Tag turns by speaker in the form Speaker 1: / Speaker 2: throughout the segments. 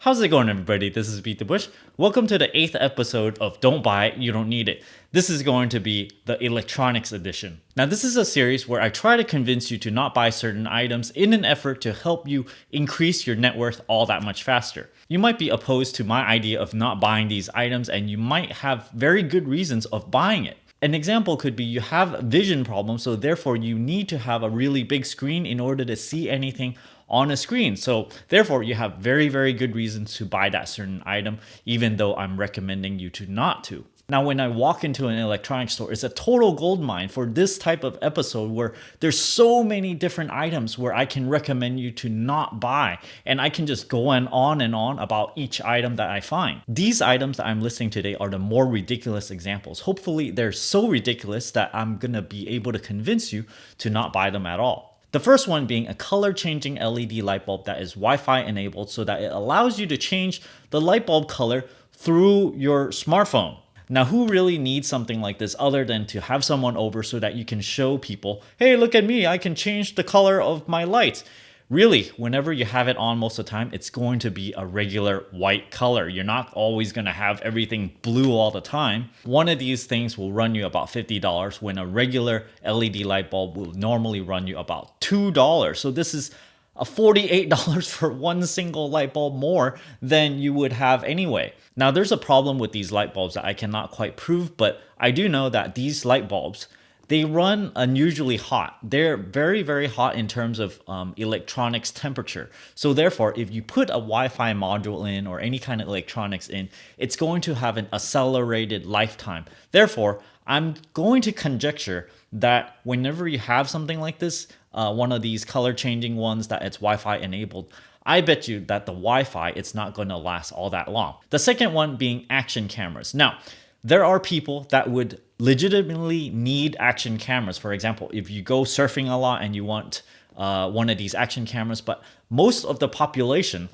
Speaker 1: How's it going, everybody? This is BeatTheBush. Welcome to the 8th episode of Don't Buy It, You Don't Need It. This is going to be the electronics edition. Now, this is a series where I try to convince you to not buy certain items in an effort to help you increase your net worth all that much faster. You might be opposed to my idea of not buying these items, and you might have very good reasons of buying it. An example could be you have vision problems, so therefore you need to have a really big screen in order to see anything on a screen. So therefore you have very, very good reasons to buy that certain item, even though I'm recommending you to not to. Now, when I walk into an electronics store, it's a total goldmine for this type of episode where there's so many different items where I can recommend you to not buy. And I can just go on and on about each item that I find. These items that I'm listing today are the more ridiculous examples. Hopefully they're so ridiculous that I'm gonna be able to convince you to not buy them at all. The first one being a color changing LED light bulb that is Wi-Fi enabled so that it allows you to change the light bulb color through your smartphone. Now, who really needs something like this other than to have someone over so that you can show people, hey, look at me, I can change the color of my lights. Really, whenever you have it on most of the time, it's going to be a regular white color. You're not always going to have everything blue all the time. One of these things will run you about $50 when a regular LED light bulb will normally run you about $2. So this is a $48 for one single light bulb more than you would have anyway. Now, there's a problem with these light bulbs that I cannot quite prove, but I do know that these light bulbs, they run unusually hot. They're very, very hot in terms of electronics temperature. So therefore, if you put a Wi-Fi module in or any kind of electronics in, it's going to have an accelerated lifetime. Therefore, I'm going to conjecture that whenever you have something like this, one of these color changing ones that it's Wi-Fi enabled, I bet you that the Wi-Fi, it's not going to last all that long. The second one being action cameras. Now, there are people that would legitimately need action cameras. For example, if you go surfing a lot and you want one of these action cameras, but most of the population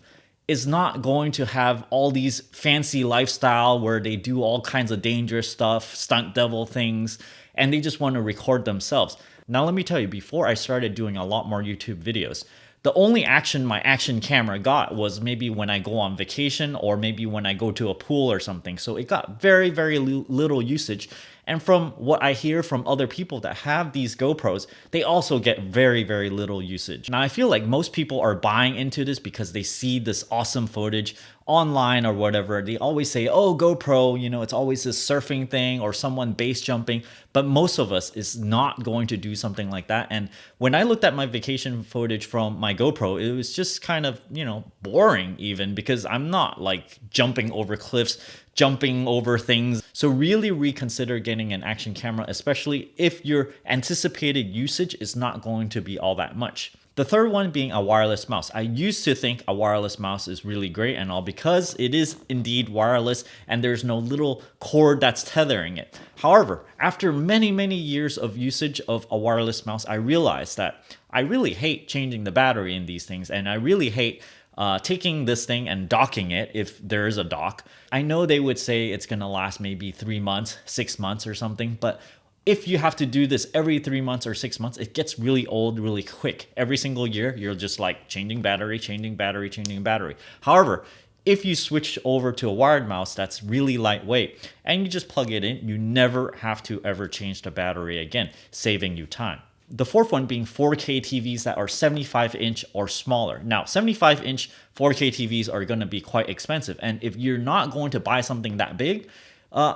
Speaker 1: is not going to have all these fancy lifestyle where they do all kinds of dangerous stuff, stunt devil things, and they just want to record themselves. Now, let me tell you, before I started doing a lot more YouTube videos, the only action my action camera got was maybe when I go on vacation or maybe when I go to a pool or something. So it got very, very little usage. And from what I hear from other people that have these GoPros, they also get very, very little usage. Now, I feel like most people are buying into this because they see this awesome footage online or whatever. They always say, oh, GoPro, you know, it's always this surfing thing or someone base jumping. But most of us is not going to do something like that. And when I looked at my vacation footage from my GoPro, it was just kind of, you know, boring even because I'm not like jumping over cliffs, jumping over things. So really reconsider getting an action camera, especially if your anticipated usage is not going to be all that much. The third one being a wireless mouse. I used to think a wireless mouse is really great and all because it is indeed wireless and there's no little cord that's tethering it. However, after many, many years of usage of a wireless mouse, I realized that I really hate changing the battery in these things, and I really hate taking this thing and docking it if there is a dock. I know they would say it's gonna last maybe 3 months, 6 months or something, but if you have to do this every 3 months or 6 months, it gets really old really quick. Every single year, you're just like changing battery, changing battery, changing battery. However, if you switch over to a wired mouse that's really lightweight and you just plug it in, you never have to ever change the battery again, saving you time. The fourth one being 4K TVs that are 75-inch or smaller. Now, 75-inch 4K TVs are going to be quite expensive. And if you're not going to buy something that big,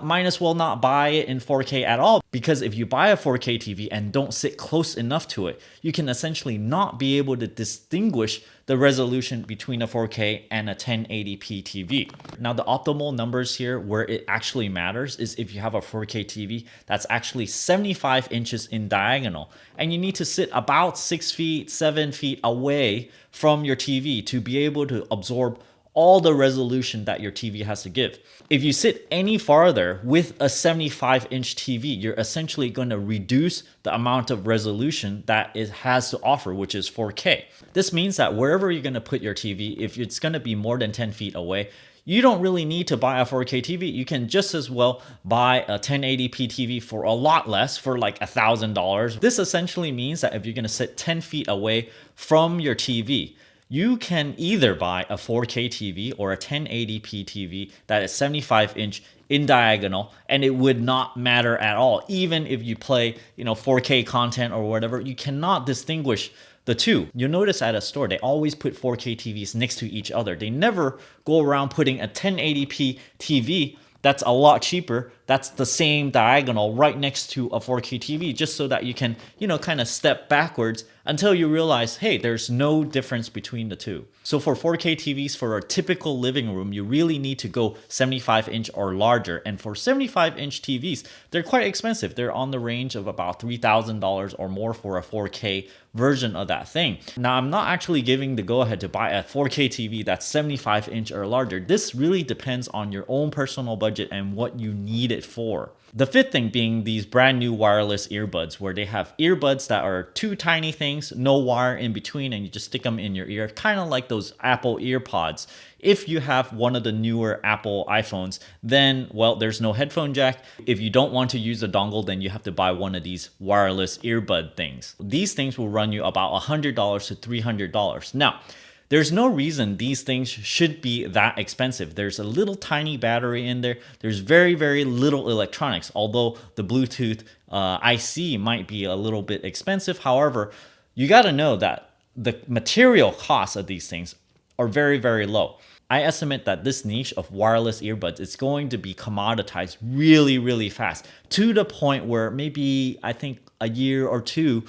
Speaker 1: might as well not buy it in 4K at all. Because if you buy a 4K TV and don't sit close enough to it, you can essentially not be able to distinguish the resolution between a 4K and a 1080p TV. Now, the optimal numbers here where it actually matters is if you have a 4K TV that's actually 75 inches in diagonal and you need to sit about 6 feet, 7 feet away from your TV to be able to absorb all the resolution that your TV has to give. If you sit any farther with a 75-inch TV, you're essentially going to reduce the amount of resolution that it has to offer, which is 4K. This means that wherever you're going to put your TV, if it's going to be more than 10 feet away, you don't really need to buy a 4K TV. You can just as well buy a 1080p TV for a lot less, for like $1,000. This essentially means that if you're going to sit 10 feet away from your TV, You can either buy a 4K TV or a 1080p TV that is 75-inch in diagonal, and it would not matter at all. Even if you play, 4K content or whatever, you cannot distinguish the two. You'll notice at a store, they always put 4K TVs next to each other. They never go around putting a 1080p TV that's a lot cheaper, that's the same diagonal right next to a 4K TV, just so that you can, kind of step backwards until you realize, hey, there's no difference between the two. So for 4K TVs, for a typical living room, you really need to go 75-inch or larger. And for 75-inch TVs, they're quite expensive. They're on the range of about $3,000 or more for a 4K version of that thing. Now, I'm not actually giving the go-ahead to buy a 4K TV that's 75-inch or larger. This really depends on your own personal budget and what you need it for. The fifth thing being these brand new wireless earbuds, where they have earbuds that are two tiny things, no wire in between, and you just stick them in your ear, kind of like those Apple EarPods. If you have one of the newer Apple iPhones, then, well, there's no headphone jack. If you don't want to use a dongle, then you have to buy one of these wireless earbud things. These things will run you about $100 to $300. Now, there's no reason these things should be that expensive. There's a little tiny battery in there. There's very, very little electronics, although the Bluetooth IC might be a little bit expensive. However, you got to know that the material costs of these things are very, very low. I estimate that this niche of wireless earbuds is going to be commoditized really, really fast, to the point where maybe I think a year or two,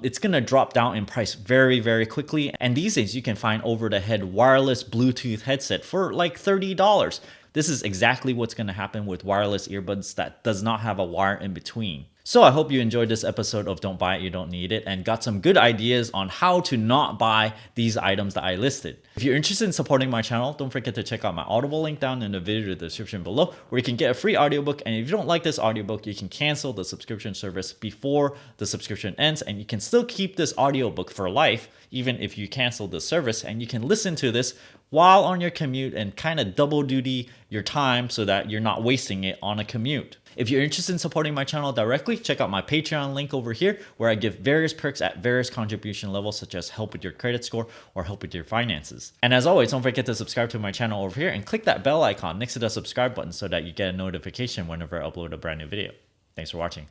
Speaker 1: it's going to drop down in price very, very quickly. And these days you can find over-the-head wireless Bluetooth headset for like $30. This is exactly what's going to happen with wireless earbuds that does not have a wire in between. So I hope you enjoyed this episode of Don't Buy It, You Don't Need It, and got some good ideas on how to not buy these items that I listed. If you're interested in supporting my channel, don't forget to check out my Audible link down in the video description below, where you can get a free audiobook. And if you don't like this audiobook, you can cancel the subscription service before the subscription ends, and you can still keep this audiobook for life, even if you cancel the service, and you can listen to this while on your commute and kind of double duty your time so that you're not wasting it on a commute. If you're interested in supporting my channel directly, check out my Patreon link over here, where I give various perks at various contribution levels, such as help with your credit score or help with your finances. And as always, don't forget to subscribe to my channel over here and click that bell icon next to the subscribe button so that you get a notification whenever I upload a brand new video. Thanks for watching.